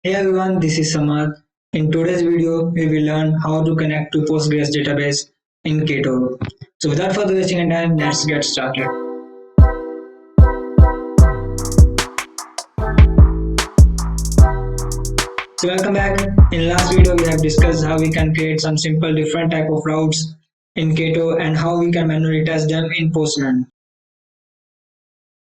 Hey everyone, this is Samad. In today's video, we will learn how to connect to Postgres database in Cato. So without further wasting any time, let's get started. So welcome back. In last video, we have discussed how we can create some simple different type of routes in Cato and how we can manually test them in Postman.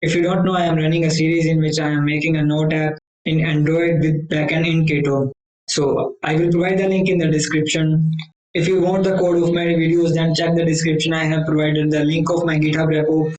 If you don't know, I am running a series in which I am making a note app in Android with backend in Cato. So I will provide the link in the description. If you want the code of my videos, then check the description. I have provided the link of my GitHub repo.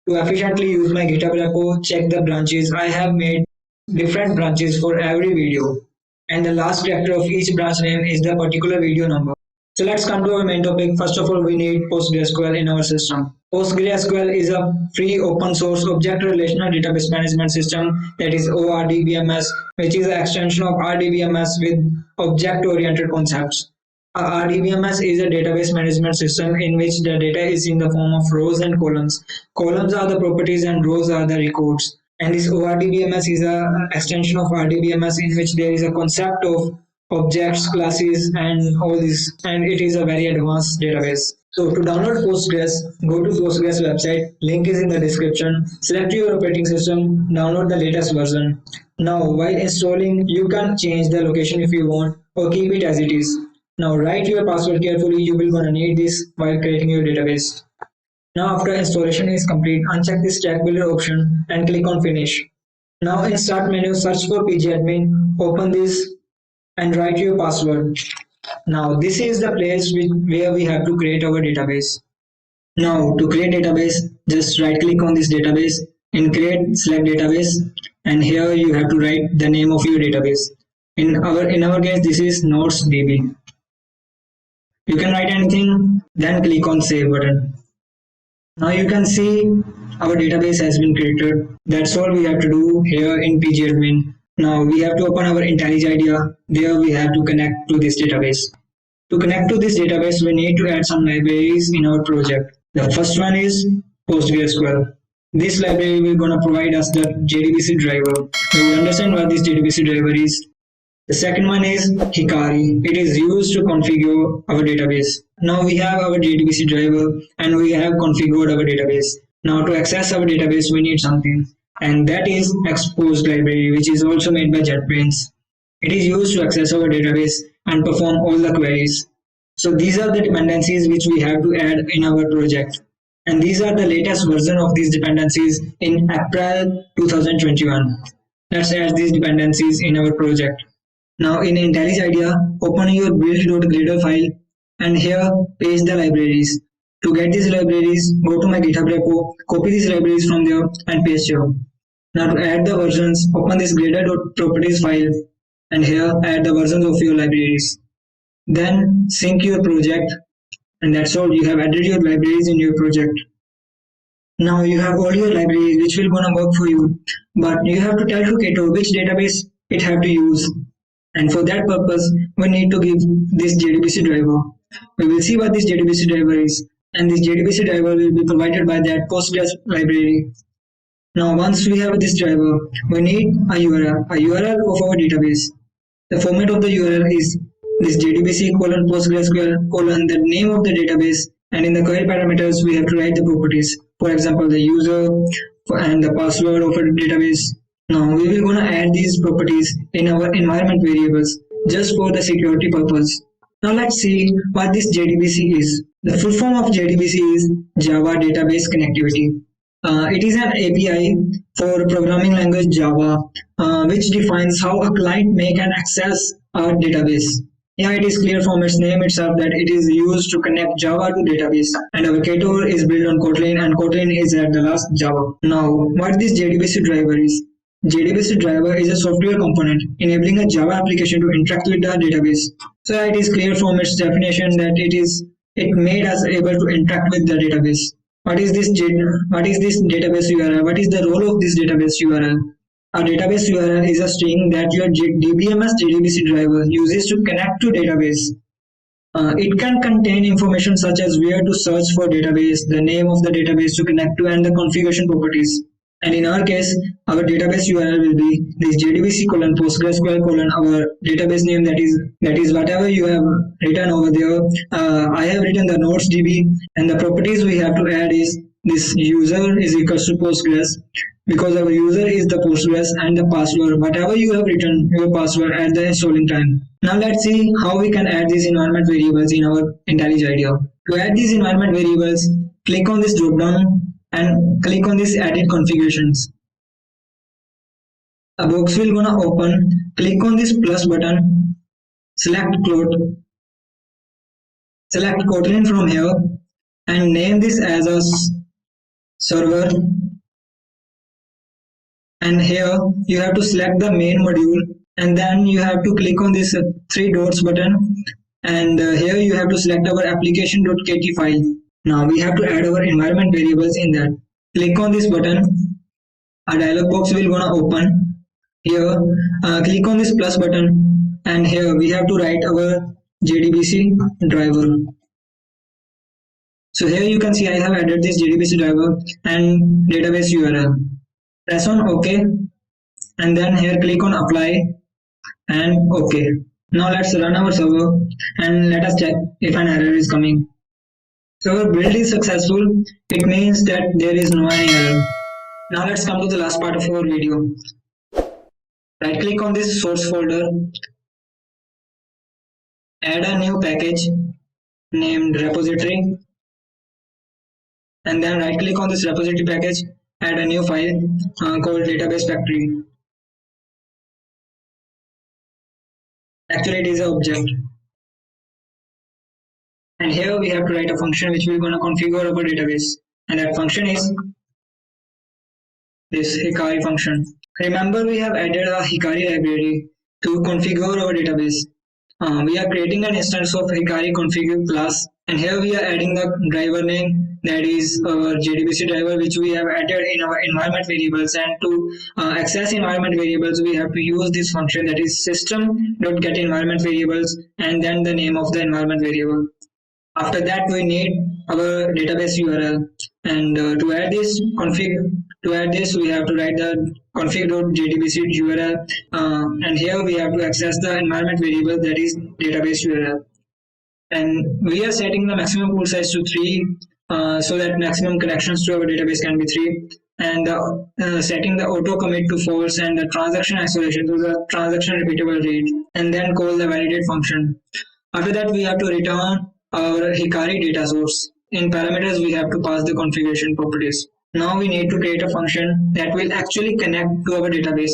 To efficiently use my GitHub repo, check the branches. I have made different branches for every video. And the last character of each branch name is the particular video number. So let's come to our main topic. First of all, we need PostgreSQL in our system. PostgreSQL is a free open source object relational database management system, that is ORDBMS, which is an extension of RDBMS with object oriented concepts. RDBMS is a database management system in which the data is in the form of rows and columns. Columns are the properties and rows are the records. And this ORDBMS is an extension of RDBMS in which there is a concept of objects, classes, and all this, and it is a very advanced database. So to download Postgres, go to Postgres website. Link is in the description. Select your operating system, download the latest version. Now, while installing, you can change the location if you want or keep it as it is. Now, write your password carefully. You will gonna need this while creating your database. Now, after installation is complete, uncheck this stack builder option and click on finish. Now, in start menu, search for pgadmin. Open this and write your password. Now this is the place where we have to create our database. Now to create database, just right click on this database and create select database, and here you have to write the name of your database. In our case, this is NotesDB. You can write anything, then click on save button. Now you can see our database has been created. That's all we have to do here in pgadmin. Now we have to open our IntelliJ IDEA. There we have to connect to this database. To connect to this database, we need to add some libraries in our project. The first one is PostgreSQL. This library will gonna provide us the JDBC driver. We will understand what this JDBC driver is. The second one is Hikari. It is used to configure our database. Now we have our JDBC driver and we have configured our database. Now to access our database, we need something, and that is Exposed library, which is also made by JetBrains. It is used to access our database and perform all the queries. So these are the dependencies which we have to add in our project. And these are the latest version of these dependencies in April 2021. Let's add these dependencies in our project. Now in IntelliJ IDEA, open your build.gradle file and here paste the libraries. To get these libraries, go to my GitHub repo, copy these libraries from there and paste here. Now to add the versions, open this gradle.properties file and here add the versions of your libraries. Then sync your project, and that's all. You have added your libraries in your project. Now you have all your libraries which will gonna work for you, but you have to tell to Cato which database it have to use. And for that purpose, we need to give this JDBC driver. We will see what this JDBC driver is, and this JDBC driver will be provided by that Postgres library. Now once we have this driver, we need a URL of our database. The format of the URL is this JDBC :PostgreSQL the name of the database, and in the query parameters we have to write the properties. For example, the user and the password of a database. Now we will gonna add these properties in our environment variables just for the security purpose. Now let's see what this JDBC is. The full form of JDBC is Java Database Connectivity. It is an API for programming language Java, which defines how a client may can access our database. Yeah, it is clear from its name itself that it is used to connect Java to database, and our Cato is built on Kotlin, and Kotlin is at the last Java. Now, what this JDBC driver is? JDBC driver is a software component enabling a Java application to interact with the database. So it is clear from its definition that it made us able to interact with the database. What is this database URL? What is the role of this database URL? A database URL is a string that your DBMS JDBC driver uses to connect to database. It can contain information such as where to search for database, the name of the database to connect to, and the configuration properties. And in our case, our database URL will be this JDBC colon PostgreSQL colon our database name, that is whatever you have written over there. I have written the nodes DB, and the properties we have to add is this user is equals to Postgres, because our user is the Postgres, and the password, whatever you have written your password at the installing time. Now let's see how we can add these environment variables in our IntelliJ IDEA. To add these environment variables, click on this drop down and click on this edit configurations. A box will gonna open. Click on this plus button, select Kotlin from here, and name this as a server. And here you have to select the main module, and then you have to click on this three dots button, and here you have to select our application.kt file. Now we have to add our environment variables in that. Click on this button. A dialog box will gonna open. Here click on this plus button, and here we have to write our JDBC driver. So here you can see I have added this JDBC driver and database URL. Press on OK, and then here click on apply and OK. Now let's run our server and let us check if an error is coming. So our build is successful. It means that there is no any error. Now let's come to the last part of our video. Right click on this source folder, add a new package named repository, and then right click on this repository package, add a new file called database factory. Actually it is an object. And here we have to write a function which we're going to configure our database, and that function is this Hikari function. Remember, we have added a Hikari library to configure our database. We are creating an instance of Hikari configure class, and here we are adding the driver name, that is our JDBC driver, which we have added in our environment variables. And to access environment variables, we have to use this function, that is system.getEnvironment variables, and then the name of the environment variable. After that, we need our database URL, and to add this, we have to write the config.jdbc URL, and here we have to access the environment variable, that is database URL. And we are setting the maximum pool size to 3, so that maximum connections to our database can be 3, and setting the auto commit to false, and the transaction isolation to the transaction repeatable rate, and then call the validate function. After that, we have to return our Hikari data source. In parameters, we have to pass the configuration properties. Now we need to create a function that will actually connect to our database.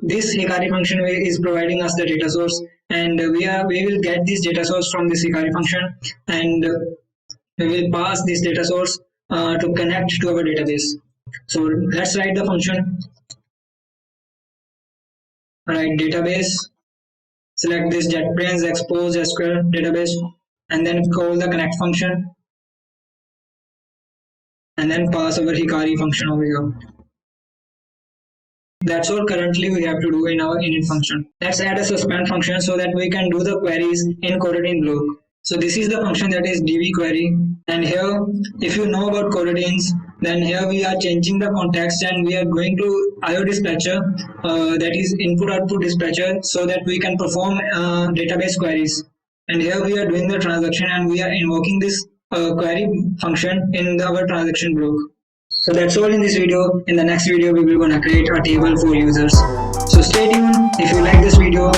This Hikari function is providing us the data source, and we will get this data source from this Hikari function, and we will pass this data source to connect to our database. So let's write the function. Write database, select this JetBrains expose SQL database, and then call the connect function, and then pass our Hikari function over here. That's all currently we have to do in our init function. Let's add a suspend function so that we can do the queries in coroutine block. So this is the function, that is db query, and here if you know about coroutines, then here we are changing the context, and we are going to IO dispatcher, that is input output dispatcher, so that we can perform database queries. And here we are doing the transaction, and we are invoking this query function in our transaction block. So that's all in this video. In the next video, we will gonna create a table for users. So stay tuned. If you like this video,